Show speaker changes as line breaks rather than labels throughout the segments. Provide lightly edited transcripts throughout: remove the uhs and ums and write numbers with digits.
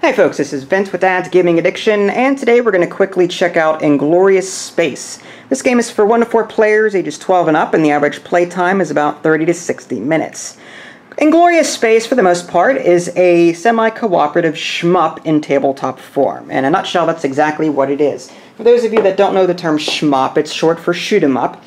Hey folks, this is Vince with Dad's Gaming Addiction, and today we're going to quickly check out Inglorious Space. This game is for 1 to 4 players, ages 12 and up, and the average play time is about 30 to 60 minutes. Inglorious Space, for the most part, is a semi-cooperative shmup in tabletop form. In a nutshell, that's exactly what it is. For those of you that don't know the term shmup, it's short for shoot 'em up.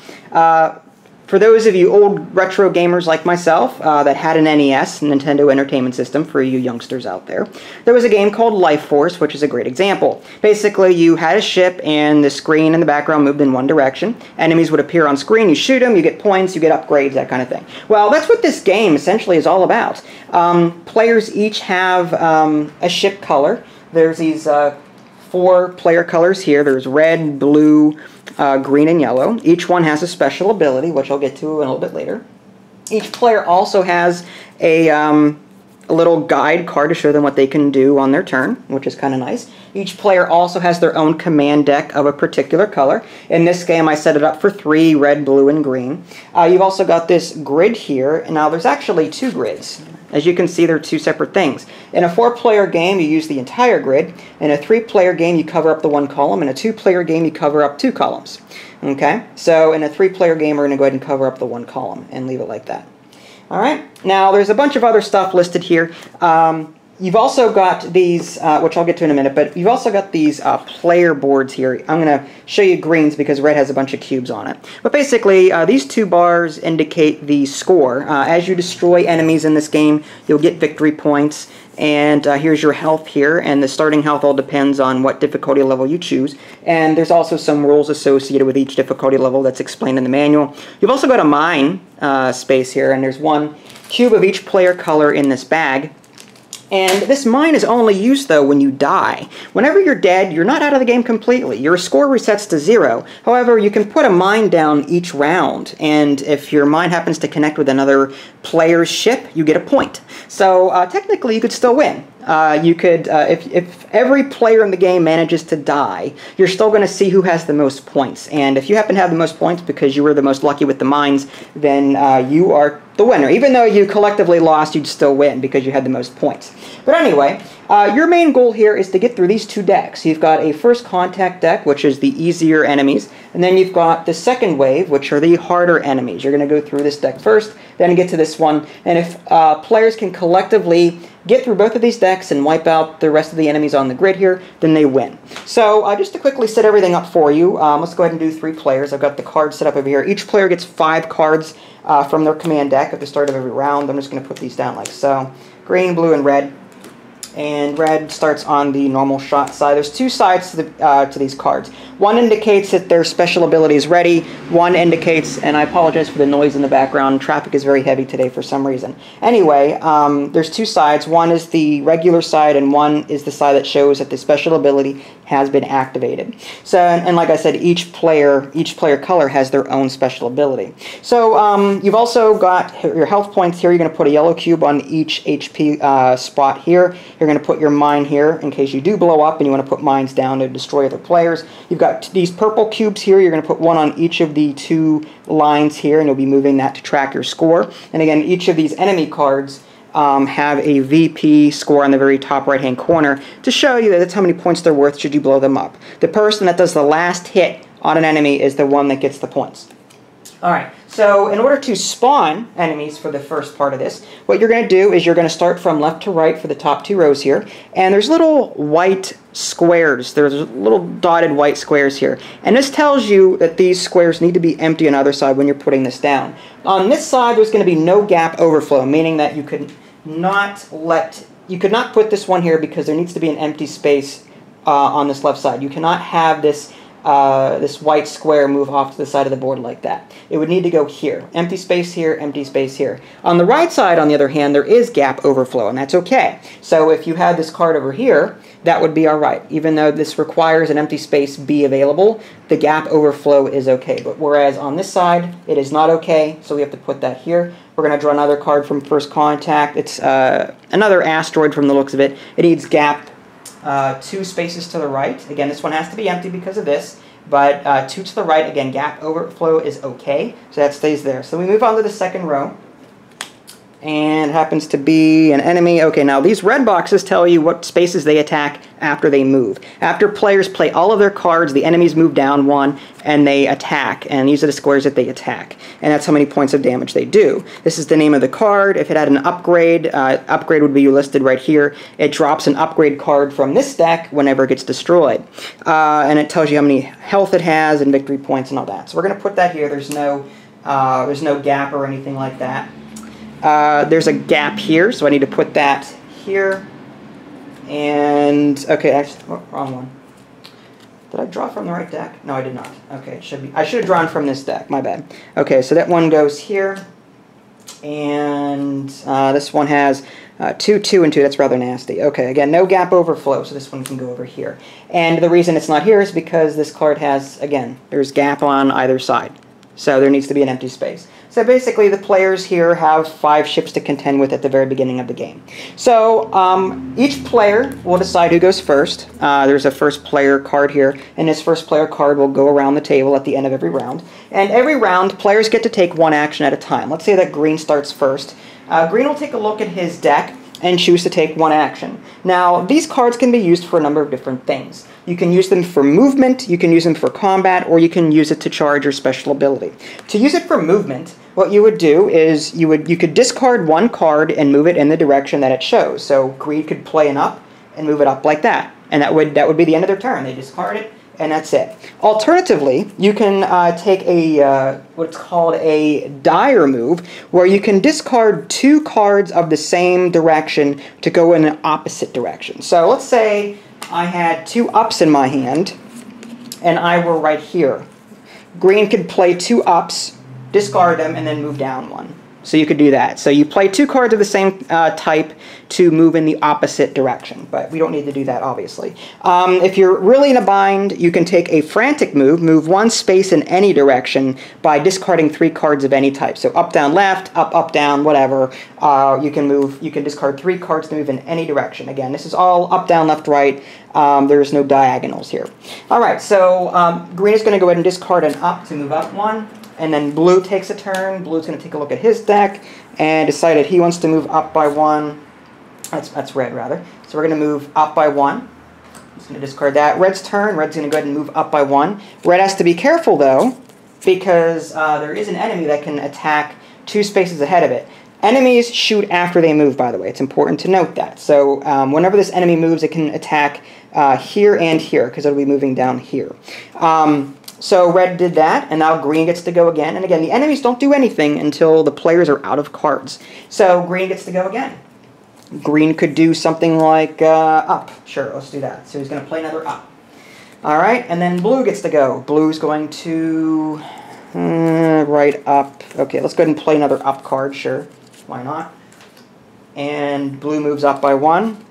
For those of you old retro gamers like myself that had an NES, Nintendo Entertainment System, for you youngsters out there, there was a game called Life Force, which is a great example. Basically, you had a ship and the screen in the background moved in one direction. Enemies would appear on screen, you shoot them, you get points, you get upgrades, that kind of thing. Well, that's what this game essentially is all about. Players each have a ship color. There's these 4 player colors here. There's red, blue, green, and yellow. Each one has a special ability, which I'll get to a little bit later. Each player also has a little guide card to show them what they can do on their turn, which is kind of nice. Each player also has their own command deck of a particular color. In this game, I set it up for 3, red, blue, and green. You've also got this grid here, and now there's actually 2 grids. As you can see, they're 2 separate things. In a 4-player game, you use the entire grid. In a 3-player game, you cover up the 1 column. In a 2-player game, you cover up 2 columns. Okay? So in a 3-player game, we're going to go ahead and cover up the 1 column and leave it like that. All right? Now, there's a bunch of other stuff listed here. You've also got these, which I'll get to in a minute, but you've also got these player boards here. I'm going to show you greens because red has a bunch of cubes on it. But basically, these 2 bars indicate the score. As you destroy enemies in this game, you'll get victory points. And here's your health here, and the starting health all depends on what difficulty level you choose. And there's also some rules associated with each difficulty level that's explained in the manual. You've also got a mine space here, and there's 1 cube of each player color in this bag. And this mine is only used, though, when you die. Whenever you're dead, you're not out of the game completely. Your score resets to 0. However, you can put a mine down each round, and if your mine happens to connect with another player's ship, you get a point. So, technically, you could still win. You could, if every player in the game manages to die, you're still going to see who has the most points. And if you happen to have the most points because you were the most lucky with the mines, then you are the winner. Even though you collectively lost, you'd still win because you had the most points. But anyway, your main goal here is to get through these 2 decks. You've got a first contact deck, which is the easier enemies, and then you've got the second wave, which are the harder enemies. You're going to go through this deck first, then get to this one, and if players can collectively get through both of these decks and wipe out the rest of the enemies on the grid here, then they win. So just to quickly set everything up for you, let's go ahead and do 3 players. I've got the cards set up over here. Each player gets 5 cards from their command deck at the start of every round. I'm just going to put these down like so. Green, blue, and red. And red starts on the normal shot side. There's 2 sides to these cards. One indicates that their special ability is ready. One indicates, and I apologize for the noise in the background, traffic is very heavy today for some reason. Anyway, there's 2 sides. One is the regular side, and one is the side that shows that the special ability has been activated. So, and like I said, each player color has their own special ability. So you've also got your health points here. You're going to put a yellow cube on each HP spot here. You're going to put your mine here in case you do blow up and you want to put mines down to destroy other players. You've got these purple cubes here. You're going to put 1 on each of the 2 lines here, and you'll be moving that to track your score. And again, each of these enemy cards have a VP score on the very top right-hand corner to show you that that's how many points they're worth should you blow them up. The person that does the last hit on an enemy is the one that gets the points. Alright, so in order to spawn enemies for the first part of this, what you're going to do is you're going to start from left to right for the top 2 rows here, and there's little white squares. There's little dotted white squares here, and this tells you that these squares need to be empty on either side when you're putting this down. On this side, there's going to be no gap overflow, meaning that you could not put this one here because there needs to be an empty space on this left side. You cannot have this white square move off to the side of the board like that. It would need to go here. Empty space here, empty space here. On the right side, on the other hand, there is gap overflow, and that's okay. So if you had this card over here, that would be alright. Even though this requires an empty space be available, the gap overflow is okay. But whereas on this side, it is not okay, so we have to put that here. We're going to draw another card from First Contact. It's another asteroid from the looks of it. It needs gap 2 spaces to the right. Again, this one has to be empty because of this, but 2 to the right, again, gap overflow is okay, so that stays there. So we move on to the second row, and it happens to be an enemy. Okay, now these red boxes tell you what spaces they attack after they move. After players play all of their cards, the enemies move down one, and they attack, and these are the squares that they attack, and that's how many points of damage they do. This is the name of the card. If it had an upgrade, upgrade would be listed right here. It drops an upgrade card from this deck whenever it gets destroyed, and it tells you how many health it has and victory points and all that. So we're going to put that here. There's no gap or anything like that. There's a gap here, so I need to put that here. And, okay, actually, wrong one. Did I draw from the right deck? No, I did not. Okay, it should be. I should have drawn from this deck, my bad. Okay, so that one goes here. And this one has 2, 2, and 2. That's rather nasty. Okay, again, no gap overflow, so this one can go over here. And the reason it's not here is because this card has, again, there's gap on either side. So there needs to be an empty space. So basically the players here have 5 ships to contend with at the very beginning of the game. So each player will decide who goes first. There's a first player card here, and this first player card will go around the table at the end of every round. And every round, players get to take one action at a time. Let's say that Green starts first. Green will take a look at his deck and choose to take one action. Now, these cards can be used for a number of different things. You can use them for movement, you can use them for combat, or you can use it to charge your special ability. To use it for movement, what you would do is you could discard one card and move it in the direction that it shows. So Green could play an up and move it up like that. And that would be the end of their turn. They discard it, and that's it. Alternatively, you can take a what's called a dire move, where you can discard 2 cards of the same direction to go in an opposite direction. So let's say I had 2 ups in my hand, and I were right here. Green could play 2 ups, discard them, and then move down one. So you could do that. So you play 2 cards of the same type to move in the opposite direction, but we don't need to do that, obviously. If you're really in a bind, you can take a frantic move 1 space in any direction by discarding 3 cards of any type. So up, down, left, up, down, whatever. You can discard 3 cards to move in any direction. Again, this is all up, down, left, right. There's no diagonals here. All right, so Green is going to go ahead and discard an up to move up 1. And then Blue takes a turn. Blue's going to take a look at his deck and decide that he wants to move up by 1. That's Red, rather. So we're going to move up by 1. He's going to discard that. Red's turn. Red's going to go ahead and move up by 1. Red has to be careful, though, because there is an enemy that can attack 2 spaces ahead of it. Enemies shoot after they move, by the way. It's important to note that. So whenever this enemy moves, it can attack here and here, because it'll be moving down here. So Red did that, and now Green gets to go again. And again, the enemies don't do anything until the players are out of cards. So Green gets to go again. Green could do something like up. Sure, let's do that. So he's going to play another up. All right, and then Blue gets to go. Blue's going to right up. Okay, let's go ahead and play another up card. Sure, why not? And Blue moves up by 1.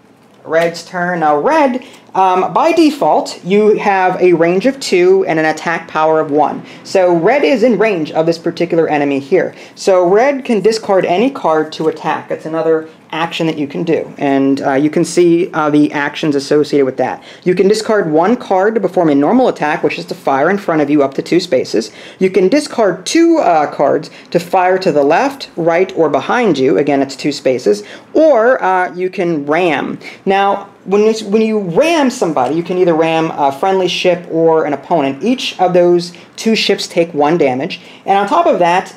Red's turn. Now Red, by default, you have a range of 2 and an attack power of 1. So Red is in range of this particular enemy here. So Red can discard any card to attack. That's another action that you can do. And you can see the actions associated with that. You can discard 1 card to perform a normal attack, which is to fire in front of you up to 2 spaces. You can discard 2 cards to fire to the left, right, or behind you. Again, it's 2 spaces. Or you can ram. Now, when you ram somebody, you can either ram a friendly ship or an opponent. Each of those 2 ships take 1 damage. And on top of that,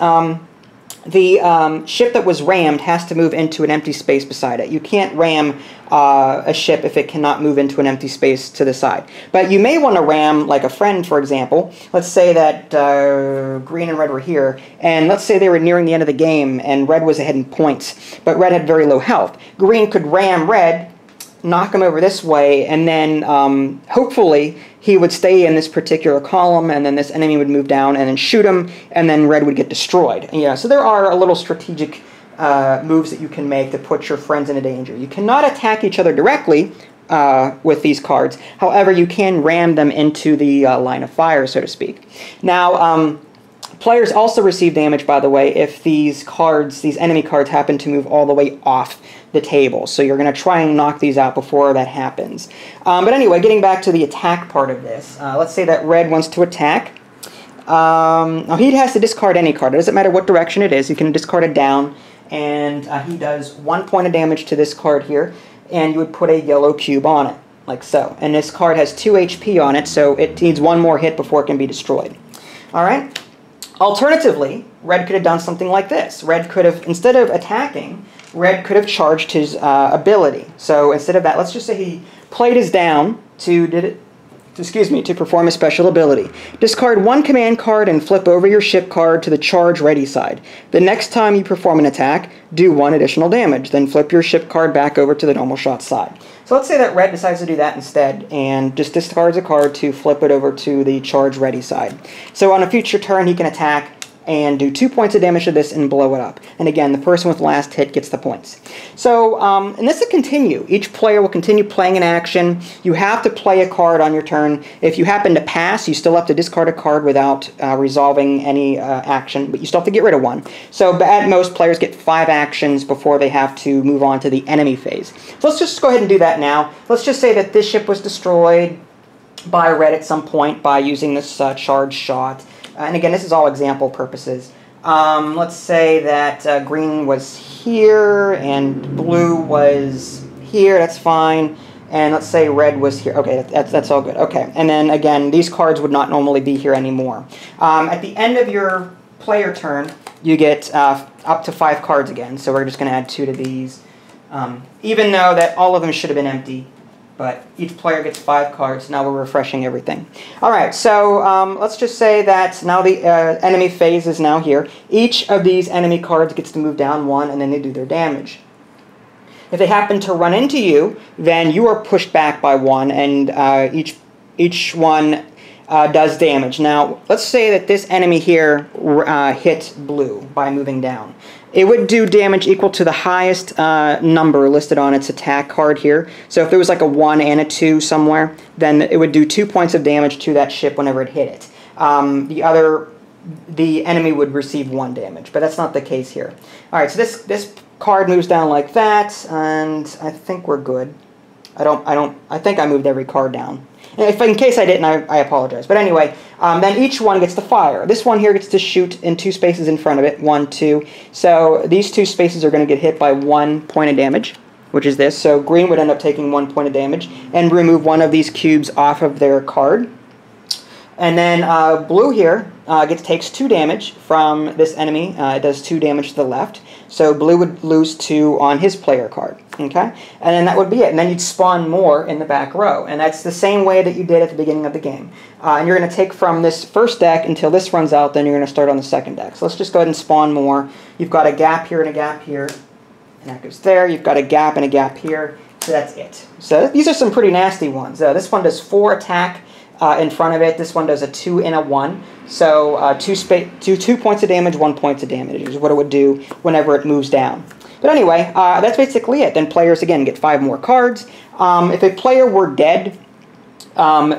the ship that was rammed has to move into an empty space beside it. You can't ram a ship if it cannot move into an empty space to the side. But you may want to ram, like a friend, for example. Let's say that Green and Red were here, and let's say they were nearing the end of the game, and Red was ahead in points, but Red had very low health. Green could ram Red, knock him over this way, and then hopefully he would stay in this particular column, and then this enemy would move down and then shoot him, and then Red would get destroyed. Yeah, so there are a little strategic moves that you can make to put your friends into danger. You cannot attack each other directly with these cards. However, you can ram them into the line of fire, so to speak. Now, players also receive damage, by the way, if these enemy cards happen to move all the way off the table. So you're going to try and knock these out before that happens. But anyway, getting back to the attack part of this, let's say that Red wants to attack. Now he has to discard any card. It doesn't matter what direction it is. You can discard it down, and he does 1 point of damage to this card here, and you would put a yellow cube on it, like so. And this card has 2 HP on it, so it needs 1 more hit before it can be destroyed. Alright? Alternatively, red could have done something like this. Red could have, instead of attacking, red could have charged his ability. So instead of that, let's just say he played his down to perform a special ability. Discard 1 command card and flip over your ship card to the charge ready side. The next time you perform an attack, do 1 additional damage. Then flip your ship card back over to the normal shot side. So let's say that red decides to do that instead and just discards a card to flip it over to the charge ready side. So on a future turn he can attack and do 2 points of damage to this and blow it up. And again, the person with last hit gets the points. So, and this will continue. Each player will continue playing an action. You have to play a card on your turn. If you happen to pass, you still have to discard a card without resolving any action, but you still have to get rid of 1. So at most, players get 5 actions before they have to move on to the enemy phase. So let's just go ahead and do that now. Let's just say that this ship was destroyed by red at some point by using this charge shot. And again, this is all example purposes. Let's say that green was here and blue was here. That's fine. And let's say red was here. Okay, that's all good. Okay, and then again, these cards would not normally be here anymore. At the end of your player turn, you get up to 5 cards again. So we're just going to add 2 to these. Even though that all of them should have been empty. But each player gets 5 cards. Now we're refreshing everything. Alright, so let's just say that now the enemy phase is now here. Each of these enemy cards gets to move down 1, and then they do their damage. If they happen to run into you, then you are pushed back by 1, and each one does damage. Now, let's say that this enemy here hit blue by moving down. It would do damage equal to the highest number listed on its attack card here. So if there was like a 1 and a 2 somewhere, then it would do 2 points of damage to that ship whenever it hit it. The enemy would receive 1 damage, but that's not the case here. Alright, so this card moves down like that, and I think we're good. I think I moved every card down. If in case I didn't, I apologize. But anyway, then each one gets to fire. This one here gets to shoot in 2 spaces in front of it. 1, 2. So these 2 spaces are going to get hit by 1 point of damage, which is this. So green would end up taking 1 point of damage and remove 1 of these cubes off of their card. And then blue here takes 2 damage from this enemy. It does 2 damage to the left. So blue would lose 2 on his player card. Okay? And then that would be it. And then you'd spawn more in the back row. And that's the same way that you did at the beginning of the game. And you're going to take from this first deck until this runs out. Then you're going to start on the second deck. So let's just go ahead and spawn more. You've got a gap here and a gap here. And that goes there. You've got a gap and a gap here. So that's it. So these are some pretty nasty ones. This one does 4 attack. In front of it. This one does a 2 and a 1. So 2 points of damage, 1 point of damage is what it would do whenever it moves down. But anyway, that's basically it. Then players, again, get 5 more cards. If a player were dead,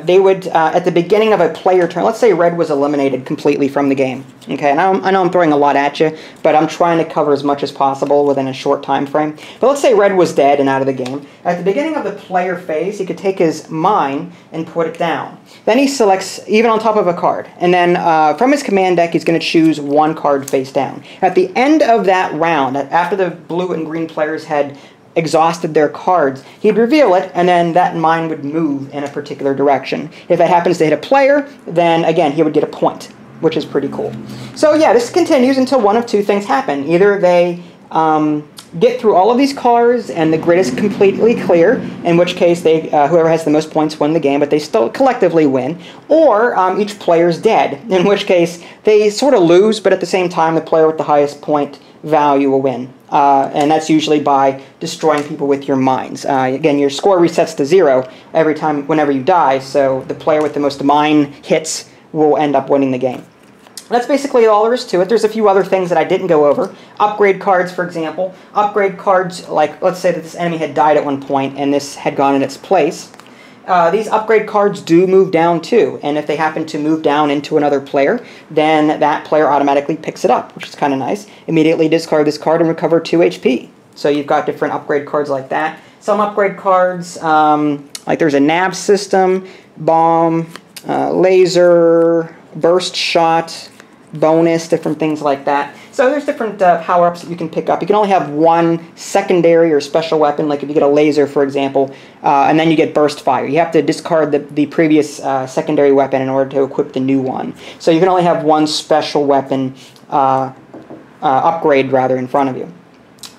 they would, at the beginning of a player turn, let's say red was eliminated completely from the game. Okay, and I know I'm throwing a lot at you, but I'm trying to cover as much as possible within a short time frame. But let's say red was dead and out of the game. At the beginning of the player phase, he could take his mine and put it down. Then he selects even on top of a card. And then from his command deck, he's going to choose 1 card face down. At the end of that round, after the blue and green players had exhausted their cards, he'd reveal it, and then that mine would move in a particular direction. If it happens to hit a player, then again, he would get a point, which is pretty cool. So yeah, this continues until one of 2 things happen. Either they get through all of these cards and the grid is completely clear, in which case they whoever has the most points win the game, but they still collectively win, or each player's dead, in which case they sort of lose, but at the same time the player with the highest point value will win. And that's usually by destroying people with your mines. Again, your score resets to 0 every time, whenever you die, so the player with the most mine hits will end up winning the game. That's basically all there is to it. There's a few other things that I didn't go over. Upgrade cards, for example. Upgrade cards, like, let's say that this enemy had died at one point and this had gone in its place. These upgrade cards do move down too, and if they happen to move down into another player, then that player automatically picks it up, which is kind of nice. Immediately discard this card and recover 2 HP. So you've got different upgrade cards like that. Some upgrade cards, like there's a nav system, bomb, laser, burst shot, bonus, different things like that. So there's different power-ups that you can pick up. You can only have one secondary or special weapon, like if you get a laser, for example, and then you get burst fire. You have to discard the previous secondary weapon in order to equip the new one. So you can only have one special weapon upgrade, rather, in front of you.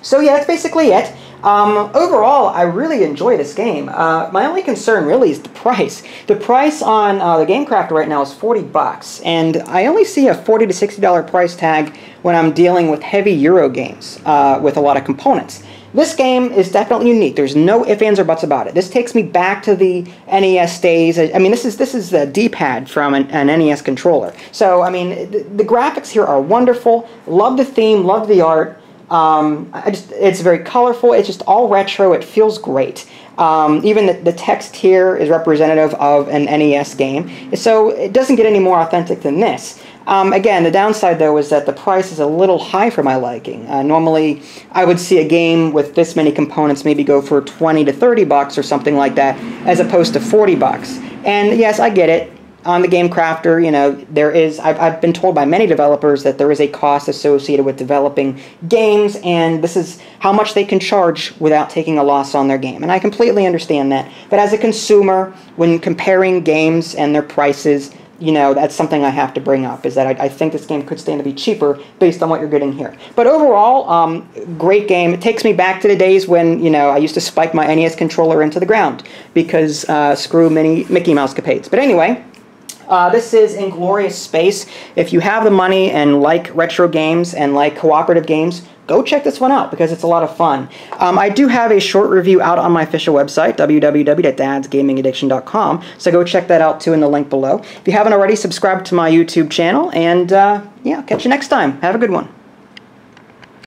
So yeah, that's basically it. Overall, I really enjoy this game. My only concern really is the price. The price on the Game Crafter right now is $40, and I only see a $40 to $60 price tag when I'm dealing with heavy Euro games with a lot of components. This game is definitely unique. There's no ifs, ands, or buts about it. This takes me back to the NES days. I mean, this is the D-pad from an NES controller. So, I mean, the graphics here are wonderful. Love the theme, love the art. It's very colorful. It's just all retro. It feels great. Even the text here is representative of an NES game. So it doesn't get any more authentic than this. Again, the downside, though, is that the price is a little high for my liking. Normally, I would see a game with this many components maybe go for $20 to $30 or something like that, as opposed to $40. And yes, I get it. On the Game Crafter, you know, there is, I've been told by many developers that there is a cost associated with developing games, and this is how much they can charge without taking a loss on their game. And I completely understand that. But as a consumer, when comparing games and their prices, you know, that's something I have to bring up, is that I think this game could stand to be cheaper based on what you're getting here. But overall, great game. It takes me back to the days when, you know, I used to spike my NES controller into the ground because screw Mickey Mouse capades. But anyway, this is Inglorious Space. If you have the money and like retro games and like cooperative games, go check this one out because it's a lot of fun. I do have a short review out on my official website, www.dadsgamingaddiction.com, so go check that out too in the link below. If you haven't already, subscribe to my YouTube channel, and yeah, catch you next time. Have a good one.